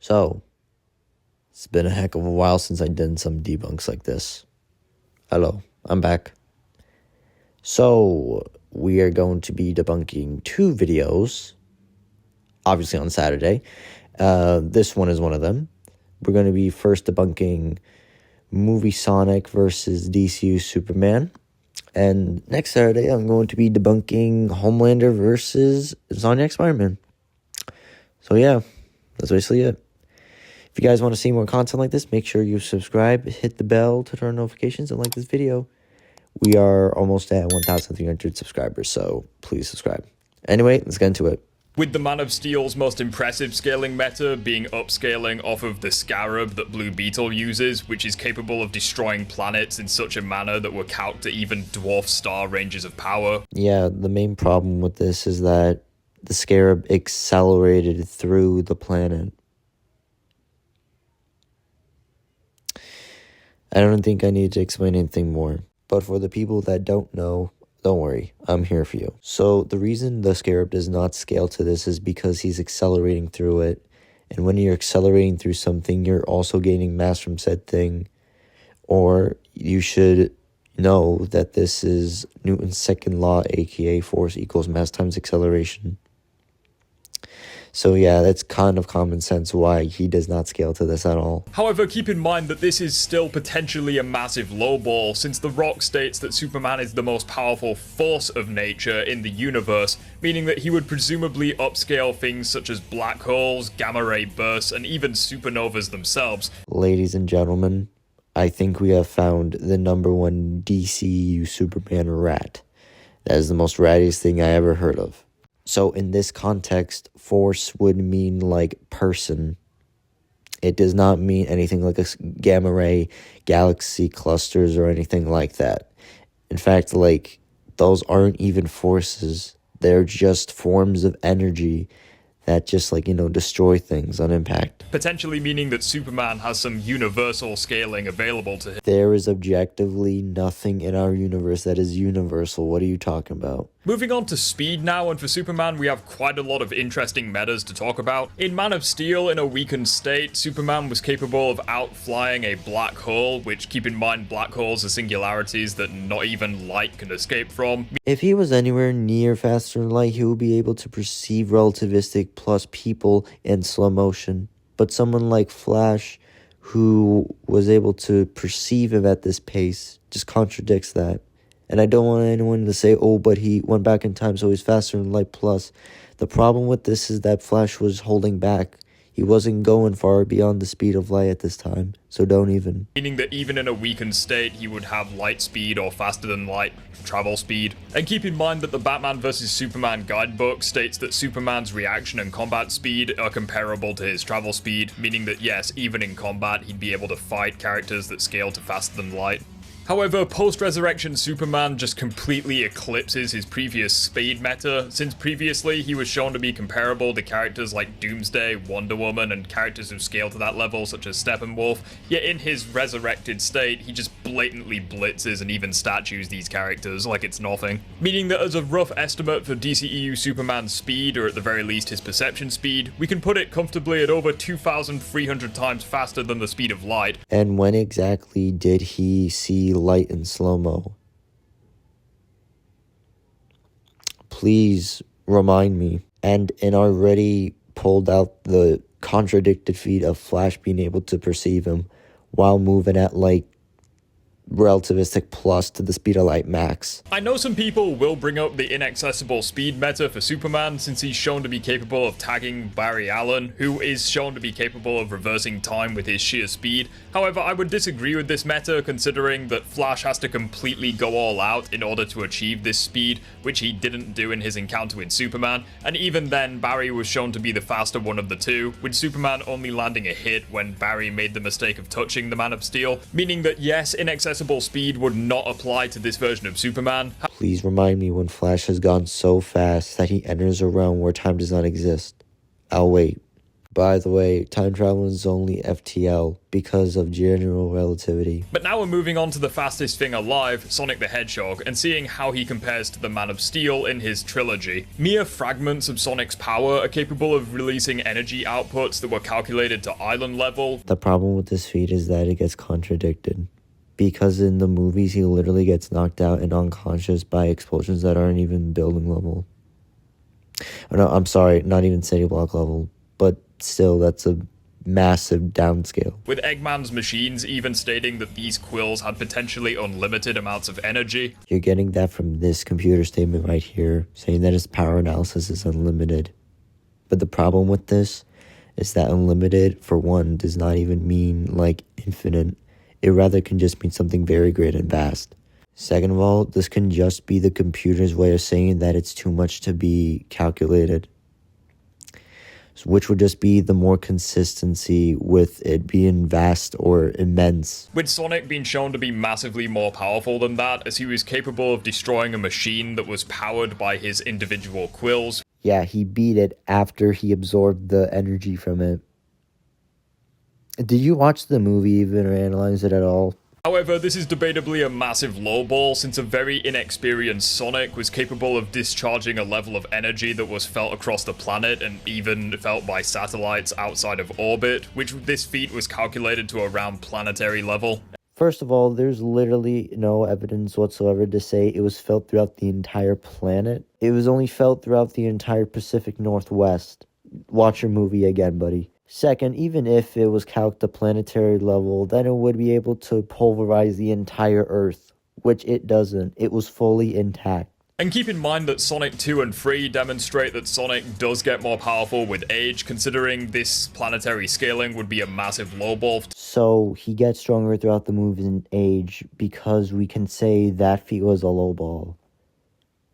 So, it's been a heck of a while since I did some debunks like this. Hello, I'm back. So, we are going to be debunking 2 videos, obviously on Saturday. This one is one of them. We're going to be first debunking Movie Sonic versus DCEU Superman. And next Saturday, I'm going to be debunking Homelander versus Zodiac Spider-Man. So yeah, that's basically it. If you guys want to see more content like this, make sure you subscribe, hit the bell to turn on notifications, and like this video. We are almost at 1,300 subscribers, so please subscribe. Anyway, let's get into it. With the Man of Steel's most impressive scaling meta being upscaling off of the Scarab that Blue Beetle uses, which is capable of destroying planets in such a manner that were calced to even dwarf star ranges of power. Yeah, the main problem with this is that the Scarab accelerated through the planet. I don't think I need to explain anything more. But for the people that don't know, don't worry, I'm here for you. So the reason the Scarab does not scale to this is because he's accelerating through it. And when you're accelerating through something, you're also gaining mass from said thing. Or you should know that this is Newton's second law, aka force equals mass times acceleration. So yeah, that's kind of common sense why he does not scale to this at all. However, keep in mind that this is still potentially a massive lowball, since The Rock states that Superman is the most powerful force of nature in the universe, meaning that he would presumably upscale things such as black holes, gamma ray bursts, and even supernovas themselves. Ladies and gentlemen, I think we have found the #1 DCEU Superman rat. That is the most rattiest thing I ever heard of. So in this context, force would mean like person. It does not mean anything like a gamma ray, galaxy clusters, or anything like that. In fact, like, those aren't even forces. They're just forms of energy that just, like, destroy things on impact. Potentially meaning that Superman has some universal scaling available to him. There is objectively nothing in our universe that is universal. What are you talking about? Moving on to speed now, and for Superman we have quite a lot of interesting metas to talk about. In Man of Steel, in a weakened state, Superman was capable of outflying a black hole, which, keep in mind, black holes are singularities that not even light can escape from. If he was anywhere near faster than light, he would be able to perceive relativistic plus people in slow motion. But someone like Flash, who was able to perceive him at this pace, just contradicts that. And I don't want anyone to say, oh, but he went back in time, so he's faster than light plus. The problem with this is that Flash was holding back. He wasn't going far beyond the speed of light at this time, so don't even. Meaning that even in a weakened state, he would have light speed or faster than light travel speed. And keep in mind that the Batman vs Superman guidebook states that Superman's reaction and combat speed are comparable to his travel speed, meaning that yes, even in combat, he'd be able to fight characters that scale to faster than light. However, post-resurrection Superman just completely eclipses his previous speed meta, since previously he was shown to be comparable to characters like Doomsday, Wonder Woman, and characters who scale to that level such as Steppenwolf, yet in his resurrected state, he just blatantly blitzes and even statues these characters like it's nothing. Meaning that as a rough estimate for DCEU Superman's speed, or at the very least his perception speed, we can put it comfortably at over 2,300 times faster than the speed of light. And when exactly did he see light in slow-mo? Please remind me. And already pulled out the contradicted feat of Flash being able to perceive him while moving at like relativistic plus to the speed of light max. I know some people will bring up the inaccessible speed meta for Superman, since he's shown to be capable of tagging Barry Allen, who is shown to be capable of reversing time with his sheer speed. However, I would disagree with this meta, considering that Flash has to completely go all out in order to achieve this speed, which he didn't do in his encounter with Superman, and even then Barry was shown to be the faster one of the two, with Superman only landing a hit when Barry made the mistake of touching the Man of Steel, meaning that yes, inaccessible speed would not apply to this version of Superman. Please remind me when Flash has gone so fast that he enters a realm where time does not exist. I'll wait. By the way, time travel is only FTL because of general relativity. But now we're moving on to the fastest thing alive, Sonic the Hedgehog, and seeing how he compares to the Man of Steel in his trilogy. Mere fragments of Sonic's power are capable of releasing energy outputs that were calculated to island level. The problem with this feat is that it gets contradicted. Because in the movies, he literally gets knocked out and unconscious by explosions that aren't even building level. Oh, no, I'm sorry, not even city block level. But still, that's a massive downscale. With Eggman's machines even stating that these quills had potentially unlimited amounts of energy. You're getting that from this computer statement right here, saying that his power analysis is unlimited. But the problem with this is that unlimited, for one, does not even mean, like, infinite. It rather can just mean something very great and vast. Second of all, this can just be the computer's way of saying that it's too much to be calculated, which would just be the more consistency with it being vast or immense. With Sonic being shown to be massively more powerful than that, as he was capable of destroying a machine that was powered by his individual quills. Yeah, he beat it after he absorbed the energy from it. Did you watch the movie even or analyze it at all? However, this is debatably a massive lowball, since a very inexperienced Sonic was capable of discharging a level of energy that was felt across the planet and even felt by satellites outside of orbit, which this feat was calculated to around planetary level. First of all, there's literally no evidence whatsoever to say it was felt throughout the entire planet. It was only felt throughout the entire Pacific Northwest. Watch your movie again, buddy. Second, even if it was calced to planetary level, then it would be able to pulverize the entire Earth, which it doesn't. It was fully intact. And keep in mind that Sonic 2 and 3 demonstrate that Sonic does get more powerful with age, considering this planetary scaling would be a massive lowball. So he gets stronger throughout the movies in age because we can say that feat was a lowball.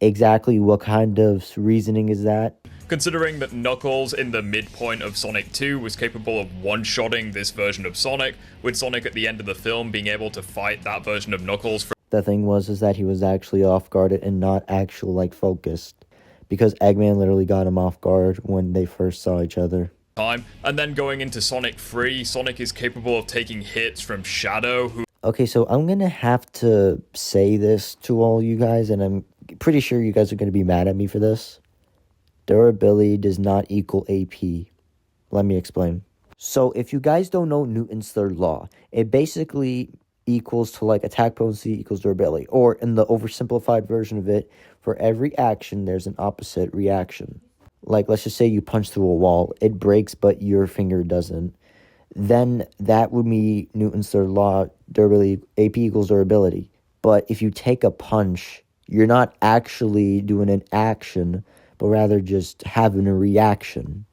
Exactly what kind of reasoning is that? Considering that Knuckles in the midpoint of Sonic 2 was capable of one-shotting this version of Sonic, with Sonic at the end of the film being able to fight that version of Knuckles. The thing was is that he was actually off guarded and not actually focused, because Eggman literally got him off guard when they first saw each other. And then going into Sonic 3, Sonic is capable of taking hits from Shadow, who... Okay, so I'm gonna have to say this to all you guys, and I'm pretty sure you guys are gonna be mad at me for this. Durability does not equal AP. Let me explain. So if you guys don't know Newton's third law, it basically equals to like attack potency equals durability. Or in the oversimplified version of it, for every action, there's an opposite reaction. Like, let's just say you punch through a wall. It breaks, but your finger doesn't. Then that would be Newton's third law, durability, AP equals durability. But if you take a punch, you're not actually doing an action, but rather just having a reaction.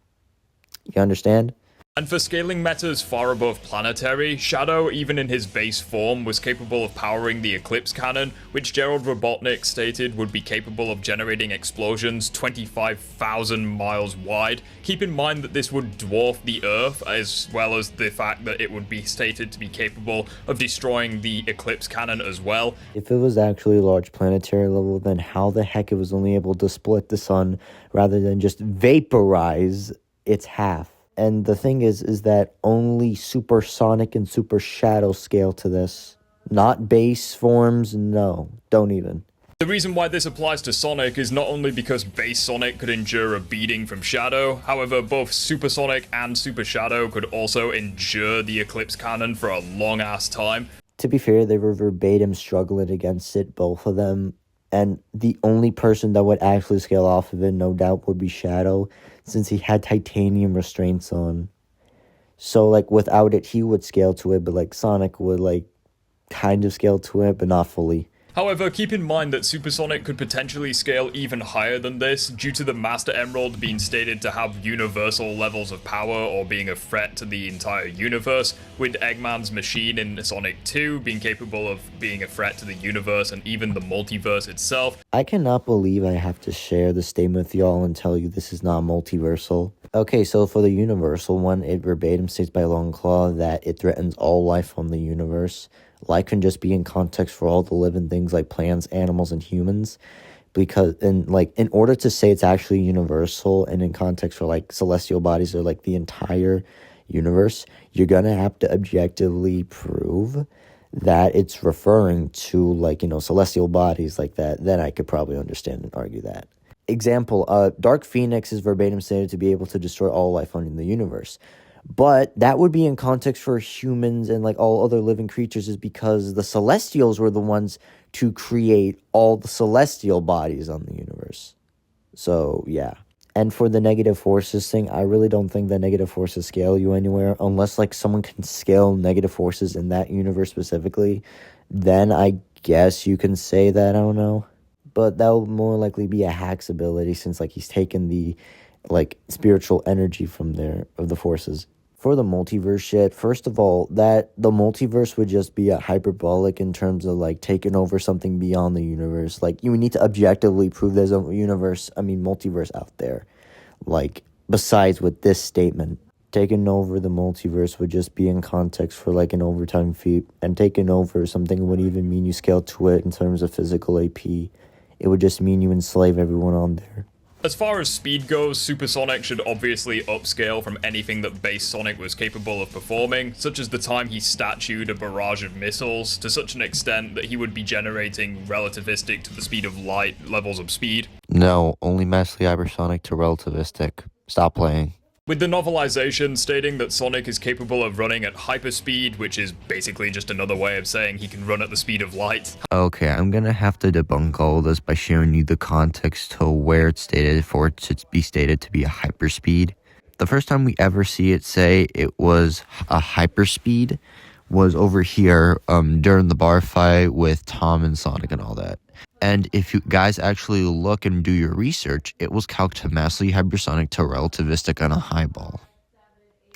You understand? And for scaling metas far above planetary, Shadow, even in his base form, was capable of powering the Eclipse Cannon, which Gerald Robotnik stated would be capable of generating explosions 25,000 miles wide. Keep in mind that this would dwarf the Earth, as well as the fact that it would be stated to be capable of destroying the Eclipse Cannon as well. If it was actually a large planetary level, then how the heck it was only able to split the sun rather than just vaporize its half? And the thing is that only supersonic and super shadow scale to this. Not base forms, no, don't even. The reason why this applies to Sonic is not only because base Sonic could endure a beating from Shadow, however both Super Sonic and Super Shadow could also endure the Eclipse Cannon for a long ass time. To be fair, they were verbatim struggling against it, both of them. And the only person that would actually scale off of it, no doubt, would be Shadow, since he had titanium restraints on. So, like, without it, he would scale to it, but, like, Sonic would, like, kind of scale to it, but not fully. However, keep in mind that Super Sonic could potentially scale even higher than this, due to the Master Emerald being stated to have universal levels of power or being a threat to the entire universe, with Eggman's machine in Sonic 2 being capable of being a threat to the universe and even the multiverse itself. I cannot believe I have to share this statement with y'all and tell you this is not multiversal. Okay, so for the universal one, it verbatim states by Longclaw that it threatens all life on the universe. Life can just be in context for all the living things like plants, animals, and humans. because in order to say it's actually universal and in context for like celestial bodies or like the entire universe, you're gonna have to objectively prove that it's referring to like, celestial bodies like that. Then I could probably understand and argue that. Example, Dark Phoenix is verbatim stated to be able to destroy all life in the universe. But that would be in context for humans and like all other living creatures, is because the Celestials were the ones to create all the celestial bodies on the universe. So, yeah. And for the negative forces thing, I really don't think that negative forces scale you anywhere. Unless like someone can scale negative forces in that universe specifically, then I guess you can say that, I don't know. But that will more likely be a hack's ability, since like he's taken the like spiritual energy from there of the forces. For the multiverse shit, first of all, that the multiverse would just be a hyperbolic in terms of like taking over something beyond the universe. Like you need to objectively prove there's a multiverse out there. Like besides with this statement, taking over the multiverse would just be in context for like an overtime feat, and taking over something wouldn't even mean you scale to it in terms of physical AP. It would just mean you enslave everyone on there. As far as speed goes, Super Sonic should obviously upscale from anything that base Sonic was capable of performing, such as the time he statued a barrage of missiles, to such an extent that he would be generating relativistic to the speed of light levels of speed. No, only massively hypersonic to relativistic. Stop playing. With the novelization stating that Sonic is capable of running at hyperspeed, which is basically just another way of saying he can run at the speed of light. Okay, I'm gonna have to debunk all this by showing you the context to where it's stated for it to be stated to be a hyperspeed. The first time we ever see it say it was a hyperspeed was over here during the bar fight with Tom and Sonic and all that. And if you guys actually look and do your research, it was calced to massively hypersonic to relativistic on a highball.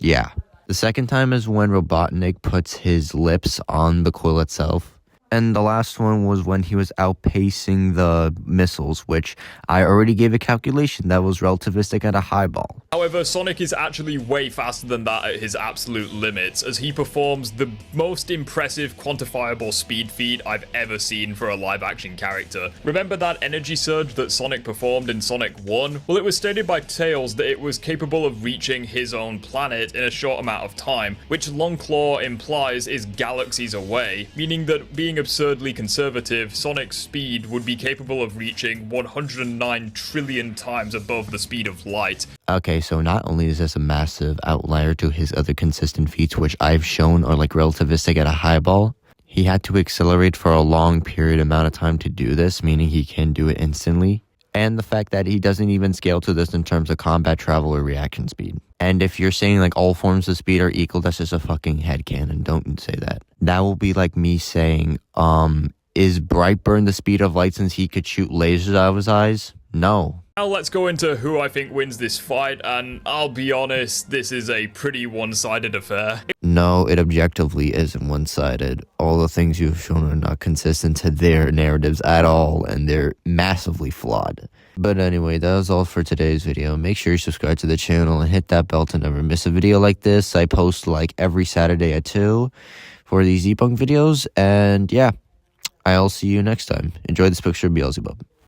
Yeah. The second time is when Robotnik puts his lips on the coil itself. And the last one was when he was outpacing the missiles, which I already gave a calculation that was relativistic at a highball. However, Sonic is actually way faster than that at his absolute limits, as he performs the most impressive quantifiable speed feat I've ever seen for a live-action character. Remember that energy surge that Sonic performed in Sonic 1? Well, it was stated by Tails that it was capable of reaching his own planet in a short amount of time, which Longclaw implies is galaxies away, meaning that being absurdly conservative, Sonic's speed would be capable of reaching 109 trillion times above the speed of light. Okay, so not only is this a massive outlier to his other consistent feats, which I've shown are like relativistic at a highball, he had to accelerate for a long period amount of time to do this, meaning he can do it instantly. And the fact that he doesn't even scale to this in terms of combat travel or reaction speed. And if you're saying like all forms of speed are equal, that's just a fucking headcanon. Don't say that. That will be like me saying, is Brightburn the speed of light since he could shoot lasers out of his eyes? No. Now let's go into who I think wins this fight, and I'll be honest, this is a pretty one-sided affair. No, it objectively isn't one-sided. All the things you've shown are not consistent to their narratives at all, and they're massively flawed. But anyway, that was all for today's video. Make sure you subscribe to the channel and hit that bell to never miss a video like this. I post like every Saturday at 2 for these debunk videos, and yeah, I'll see you next time. Enjoy this picture of Beelzebub.